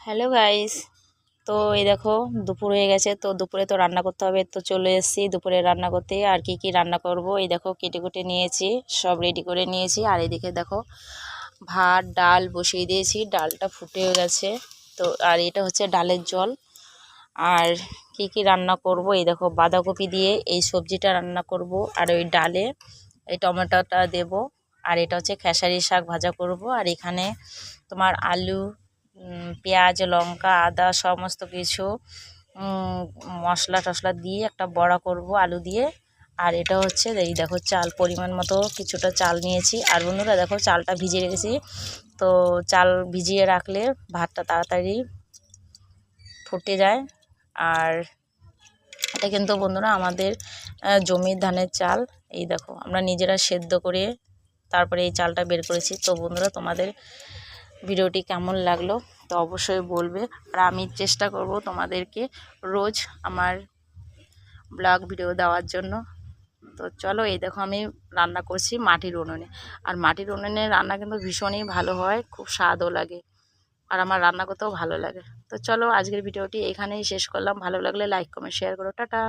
Hello guys. তো এই দেখো দুপুর হয়ে গেছে, তো দুপুরে তো রান্না করতে হবে, তো চলে এসেছি দুপুরে রান্না করতে। আর কি কি রান্না করব এই দেখো কেটে কুটে নিয়েছি, সব রেডি করে নিয়েছি। আর এদিকে দেখো ভাত ডাল বসিয়ে দিয়েছি, ডালটা ফুটেও গেছে। তো আর এটা হচ্ছে ডালের জল। আর কি কি রান্না করব এই দেখো বাঁধাকপি দিয়ে এই সবজিটা রান্না করব, আর ওই ডালে এই টমেটোটা দেব। আর এটা হচ্ছে খেসারি শাক ভাজা করব। আর এখানে তোমার আলু, পেঁয়াজ লঙ্কা আদা সমস্ত কিছু মশলা টশলা দিয়ে একটা বড়া করব আলু দিয়ে। আর এটা হচ্ছে এই দেখো চাল পরিমাণ মতো কিছুটা চাল নিয়েছি। আর বন্ধুরা দেখো চালটা ভিজিয়ে রেখেছি। তো চাল ভিজিয়ে রাখলে ভাতটা তাড়াতাড়ি ফুটে যায়। আর এটা কিন্তু বন্ধুরা আমাদের জমির ধানের চাল। এই দেখো আমরা নিজেরা সেদ্ধ করে তারপরে এই চালটা বের করেছি। তো বন্ধুরা তোমাদের ভিডিওটি কেমন লাগলো তো অবশ্যই বলবে। আর আমি চেষ্টা করব তোমাদেরকে রোজ আমার ব্লগ ভিডিও দেওয়ার জন্য। তো চলো এই দেখো আমি রান্না করছি মাটির উনুনে। আর মাটির উনুনে রান্না কিন্তু ভীষণই ভালো হয়, খুব স্বাদও লাগে। আর আমার রান্না করতেও ভালো লাগে। তো চলো আজকের ভিডিওটি এখানেই শেষ করলাম। ভালো লাগলে লাইক কমেন্ট শেয়ার করো। টাটা।